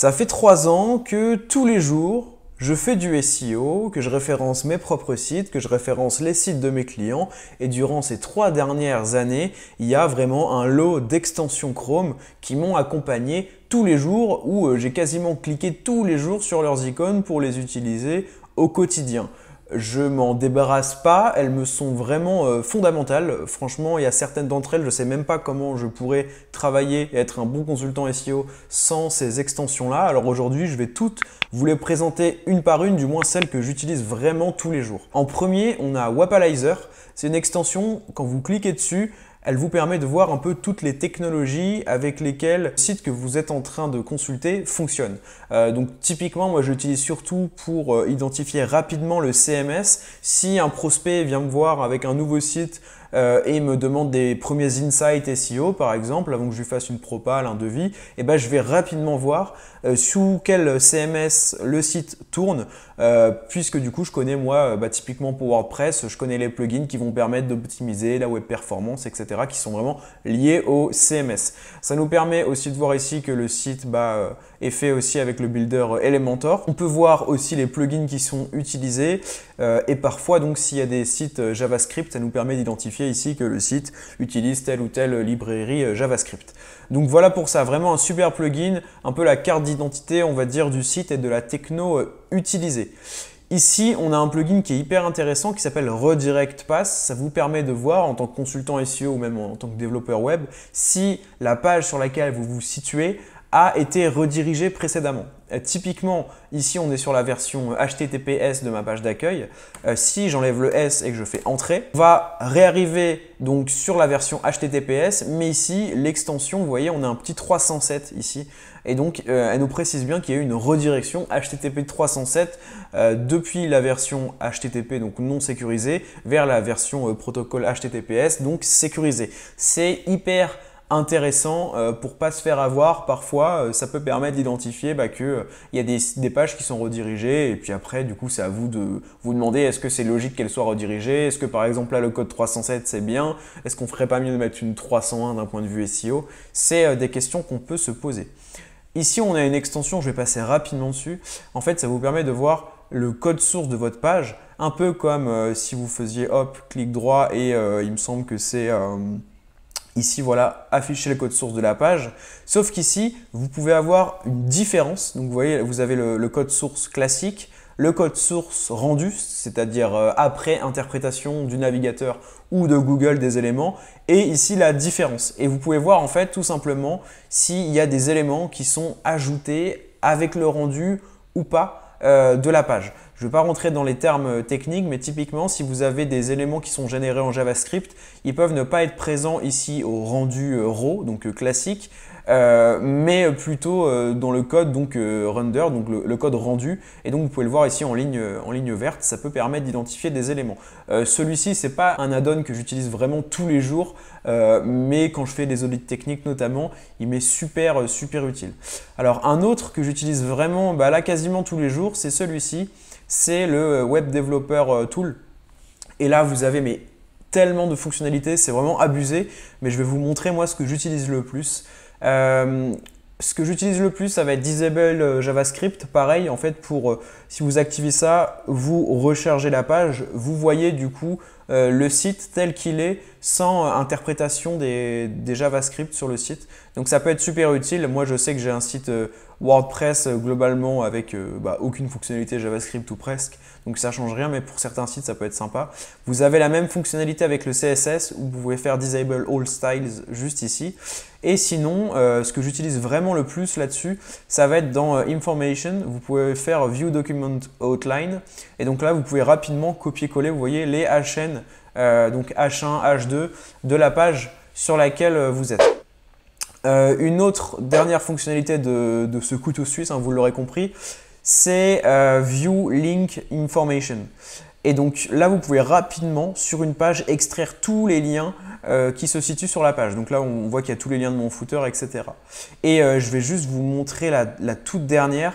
Ça fait 3 ans que tous les jours, je fais du SEO, que je référence mes propres sites, que je référence les sites de mes clients. Et durant ces 3 dernières années, il y a vraiment un lot d'extensions Chrome qui m'ont accompagné tous les jours, où j'ai quasiment cliqué tous les jours sur leurs icônes pour les utiliser au quotidien. Je m'en débarrasse pas, elles me sont vraiment fondamentales. Franchement, il y a certaines d'entre elles, je ne sais même pas comment je pourrais travailler et être un bon consultant SEO sans ces extensions-là. Alors aujourd'hui, je vais toutes vous les présenter une par une, du moins celles que j'utilise vraiment tous les jours. En premier, on a Wapalizer. C'est une extension, quand vous cliquez dessus, elle vous permet de voir un peu toutes les technologies avec lesquelles le site que vous êtes en train de consulter fonctionne. Donc typiquement, moi je l'utilise surtout pour identifier rapidement le CMS. Si un prospect vient me voir avec un nouveau site et me demande des premiers insights SEO par exemple, avant que je lui fasse une propale, un devis, et ben, je vais rapidement voir sous quel CMS le site tourne, puisque du coup je connais moi typiquement pour WordPress, je connais les plugins qui vont permettre d'optimiser la web performance, etc., qui sont vraiment liés au CMS. Ça nous permet aussi de voir ici que le site est fait aussi avec le builder Elementor. On peut voir aussi les plugins qui sont utilisés et parfois donc s'il y a des sites JavaScript, ça nous permet d'identifier ici que le site utilise telle ou telle librairie JavaScript. Donc voilà pour ça, vraiment un super plugin, un peu la carte d'identité on va dire du site et de la techno utilisée. Ici, on a un plugin qui est hyper intéressant qui s'appelle Redirect Path. Ça vous permet de voir en tant que consultant SEO ou même en tant que développeur web si la page sur laquelle vous vous situez a été redirigée précédemment. Typiquement, ici on est sur la version HTTPS de ma page d'accueil. Si j'enlève le S et que je fais Entrée, on va réarriver donc sur la version HTTPS, mais ici l'extension, vous voyez, on a un petit 307 ici. Et donc, elle nous précise bien qu'il y a eu une redirection HTTP 307 depuis la version HTTP, donc non sécurisée, vers la version protocole HTTPS, donc sécurisée. C'est hyper intéressant pour pas se faire avoir. Parfois, ça peut permettre d'identifier qu'il y a des pages qui sont redirigées et puis après, du coup, c'est à vous de vous demander est-ce que c'est logique qu'elles soient redirigées? Est-ce que par exemple là, le code 307 c'est bien? Est-ce qu'on ferait pas mieux de mettre une 301 d'un point de vue SEO? C'est des questions qu'on peut se poser. Ici, on a une extension, je vais passer rapidement dessus. En fait, ça vous permet de voir le code source de votre page, un peu comme si vous faisiez hop, clic droit et il me semble que c'est ici, voilà, afficher le code source de la page. Sauf qu'ici, vous pouvez avoir une différence. Donc, vous voyez, vous avez le code source classique, le code source rendu, c'est-à-dire après interprétation du navigateur ou de Google des éléments, et ici la différence. Et vous pouvez voir en fait tout simplement s'il y a des éléments qui sont ajoutés avec le rendu ou pas de la page. Je ne vais pas rentrer dans les termes techniques, mais typiquement, si vous avez des éléments qui sont générés en JavaScript, ils peuvent ne pas être présents ici au rendu raw, donc classique, mais plutôt dans le code donc render, donc le code rendu. Et donc, vous pouvez le voir ici en ligne verte, ça peut permettre d'identifier des éléments. Celui-ci, ce n'est pas un add-on que j'utilise vraiment tous les jours, mais quand je fais des audits techniques notamment, il m'est super utile. Alors, un autre que j'utilise vraiment là quasiment tous les jours, c'est celui-ci. C'est le Web Developer Tool. Et là, vous avez tellement de fonctionnalités, c'est vraiment abusé. Mais je vais vous montrer moi ce que j'utilise le plus. Ce que j'utilise le plus, ça va être Disable JavaScript. Pareil, en fait, si vous activez ça, vous rechargez la page. Vous voyez du coup le site tel qu'il est sans interprétation des JavaScript sur le site. Donc ça peut être super utile. Moi, je sais que j'ai un site WordPress globalement avec aucune fonctionnalité JavaScript ou presque. Donc ça ne change rien, mais pour certains sites, ça peut être sympa. Vous avez la même fonctionnalité avec le CSS où vous pouvez faire Disable All Styles juste ici. Et sinon, ce que j'utilise vraiment le plus là-dessus, ça va être dans Information. Vous pouvez faire View Document Outline. Et donc là, vous pouvez rapidement copier-coller, vous voyez, les HN, donc H1, H2 de la page sur laquelle vous êtes. Une autre dernière fonctionnalité de ce couteau suisse, vous l'aurez compris, c'est View Link Information. Et donc là, vous pouvez rapidement, sur une page, extraire tous les liens qui se situent sur la page. Donc là, on voit qu'il y a tous les liens de mon footer, etc. Et je vais juste vous montrer la toute dernière.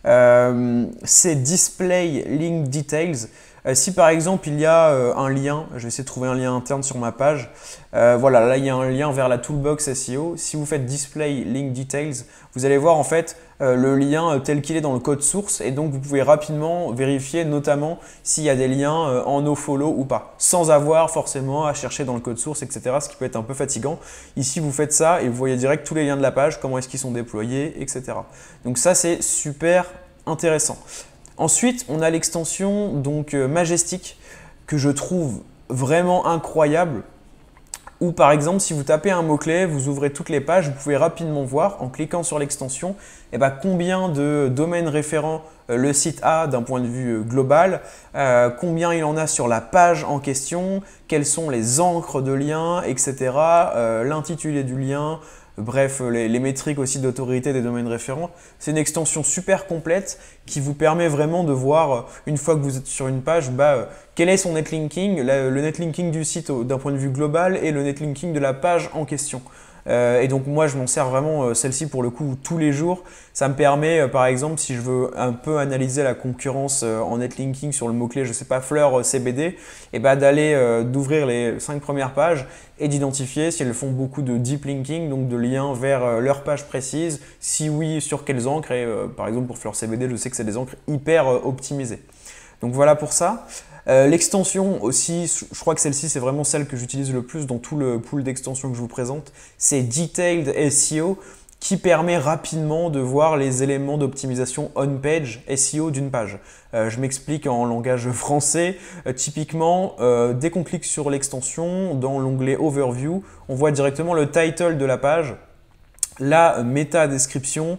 C'est Display Link Details. Si par exemple il y a un lien, je vais essayer de trouver un lien interne sur ma page. Voilà, là il y a un lien vers la toolbox SEO. Si vous faites Display Link Details, vous allez voir en fait le lien tel qu'il est dans le code source et donc vous pouvez rapidement vérifier notamment s'il y a des liens en nofollow ou pas, sans avoir forcément à chercher dans le code source, etc. Ce qui peut être un peu fatigant. Ici vous faites ça et vous voyez direct tous les liens de la page, comment est-ce qu'ils sont déployés, etc. Donc ça c'est super intéressant. Ensuite, on a l'extension donc Majestic que je trouve vraiment incroyable. Ou par exemple, si vous tapez un mot-clé, vous ouvrez toutes les pages, vous pouvez rapidement voir en cliquant sur l'extension combien de domaines référents le site a d'un point de vue global, combien il en a sur la page en question, quelles sont les encres de liens, etc., l'intitulé du lien. Bref, les métriques aussi d'autorité des domaines référents. C'est une extension super complète qui vous permet vraiment de voir, une fois que vous êtes sur une page, quel est son netlinking, le netlinking du site d'un point de vue global et le netlinking de la page en question. Et donc moi je m'en sers vraiment celle-ci pour le coup tous les jours. Ça me permet par exemple si je veux un peu analyser la concurrence en netlinking sur le mot-clé, je sais pas, fleurs CBD, d'ouvrir les 5 premières pages et d'identifier si elles font beaucoup de deep linking, donc de liens vers leur page précise, si oui sur quelles encres et par exemple pour fleurs CBD je sais que c'est des encres hyper optimisées. Donc voilà pour ça. L'extension aussi, je crois que celle-ci c'est vraiment celle que j'utilise le plus dans tout le pool d'extensions que je vous présente, c'est Detailed SEO qui permet rapidement de voir les éléments d'optimisation on-page SEO d'une page. Je m'explique en langage français. Typiquement, dès qu'on clique sur l'extension, dans l'onglet Overview, on voit directement le title de la page, la méta-description,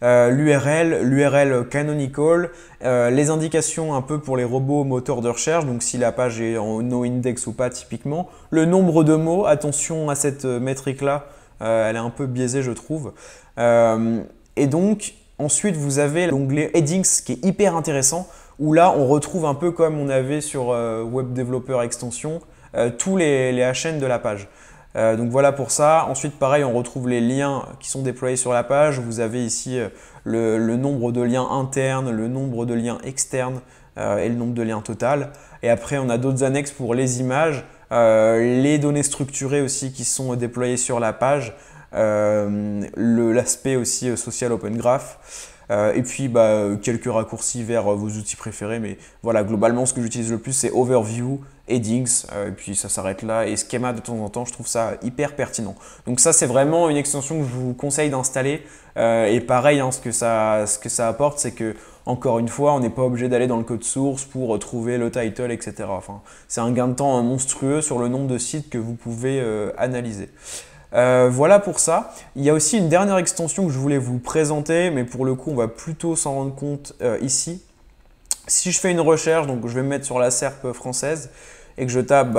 l'URL canonical, les indications un peu pour les robots moteurs de recherche, donc si la page est en no-index ou pas typiquement, le nombre de mots, attention à cette métrique-là, elle est un peu biaisée je trouve. Et donc ensuite vous avez l'onglet Headings qui est hyper intéressant, où là on retrouve un peu comme on avait sur Web Developer Extension, tous les HN de la page. Donc voilà pour ça. Ensuite, pareil, on retrouve les liens qui sont déployés sur la page. Vous avez ici le nombre de liens internes, le nombre de liens externes et le nombre de liens total. Et après, on a d'autres annexes pour les images, les données structurées aussi qui sont déployées sur la page, l'aspect aussi social Open Graph. Et puis quelques raccourcis vers vos outils préférés, mais voilà, globalement ce que j'utilise le plus c'est Overview, Headings, et puis ça s'arrête là, et Schema de temps en temps, je trouve ça hyper pertinent. Donc ça c'est vraiment une extension que je vous conseille d'installer, et pareil, ce que ça apporte, c'est que encore une fois, on n'est pas obligé d'aller dans le code source pour trouver le title, etc. Enfin, c'est un gain de temps monstrueux sur le nombre de sites que vous pouvez analyser. Voilà pour ça. Il y a aussi une dernière extension que je voulais vous présenter, mais pour le coup, on va plutôt s'en rendre compte ici. Si je fais une recherche, donc je vais me mettre sur la SERP française et que je tape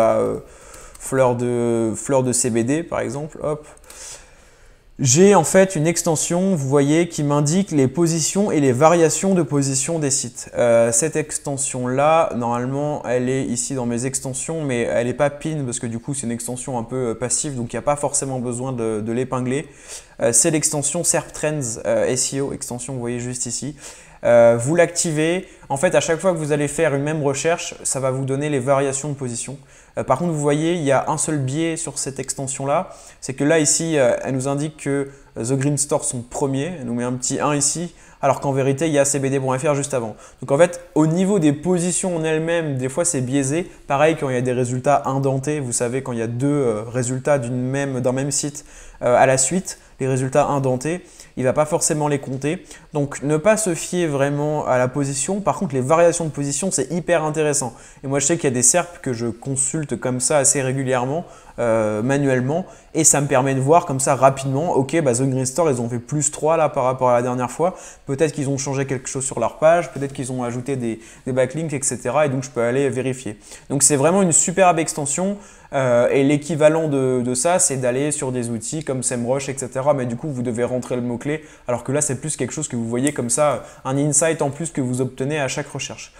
fleurs de CBD par exemple, hop. J'ai en fait une extension, vous voyez, qui m'indique les positions et les variations de position des sites. Cette extension-là, normalement, elle est ici dans mes extensions, mais elle n'est pas pin parce que du coup, c'est une extension un peu passive, donc il n'y a pas forcément besoin de l'épingler. C'est l'extension SERP Trends SEO, extension, vous voyez juste ici. Vous l'activez. En fait, à chaque fois que vous allez faire une même recherche, ça va vous donner les variations de position. Par contre, vous voyez, il y a un seul biais sur cette extension-là. C'est que là, ici, elle nous indique que The Green Store sont premiers. Elle nous met un petit 1 ici, alors qu'en vérité, il y a cbd.fr juste avant. Donc en fait, au niveau des positions en elles-mêmes, des fois, c'est biaisé. Pareil, quand il y a des résultats indentés, vous savez, quand il y a deux résultats d'un même site à la suite, les résultats indentés, il ne va pas forcément les compter. Donc, ne pas se fier vraiment à la position. Par contre, les variations de position, c'est hyper intéressant. Et moi, je sais qu'il y a des SERP que je consulte comme ça assez régulièrement, manuellement. Et ça me permet de voir comme ça rapidement, ok, The Green Store, ils ont fait plus 3 là par rapport à la dernière fois. Peut-être qu'ils ont changé quelque chose sur leur page, peut-être qu'ils ont ajouté des backlinks, etc. Et donc, je peux aller vérifier. Donc, c'est vraiment une superbe extension. Et l'équivalent de ça, c'est d'aller sur des outils comme SEMrush, etc. Mais du coup, vous devez rentrer le mot-clé, alors que là, c'est plus quelque chose que vous voyez comme ça, un insight en plus que vous obtenez à chaque recherche.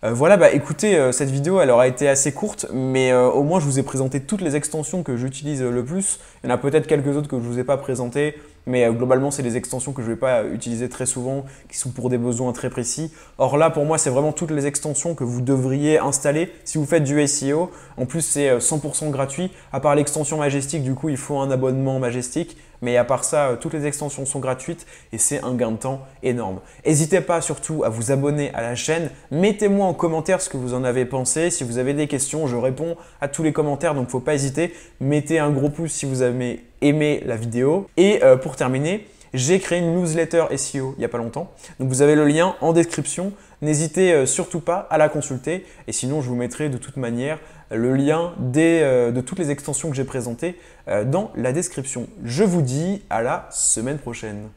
Voilà, écoutez, cette vidéo, elle aura été assez courte, mais au moins, je vous ai présenté toutes les extensions que j'utilise le plus. Il y en a peut-être quelques autres que je ne vous ai pas présentées, mais globalement, c'est des extensions que je ne vais pas utiliser très souvent, qui sont pour des besoins très précis. Or là, pour moi, c'est vraiment toutes les extensions que vous devriez installer si vous faites du SEO. En plus, c'est 100% gratuit, à part l'extension Majestic, du coup, il faut un abonnement Majestic. Mais à part ça, toutes les extensions sont gratuites et c'est un gain de temps énorme. N'hésitez pas surtout à vous abonner à la chaîne. Mettez-moi en commentaire ce que vous en avez pensé. Si vous avez des questions, je réponds à tous les commentaires, donc il ne faut pas hésiter. Mettez un gros pouce si vous avez aimé la vidéo. Et pour terminer, j'ai créé une newsletter SEO il n'y a pas longtemps. Donc vous avez le lien en description. N'hésitez surtout pas à la consulter. Et sinon, je vous mettrai de toute manière le lien de toutes les extensions que j'ai présentées dans la description. Je vous dis à la semaine prochaine.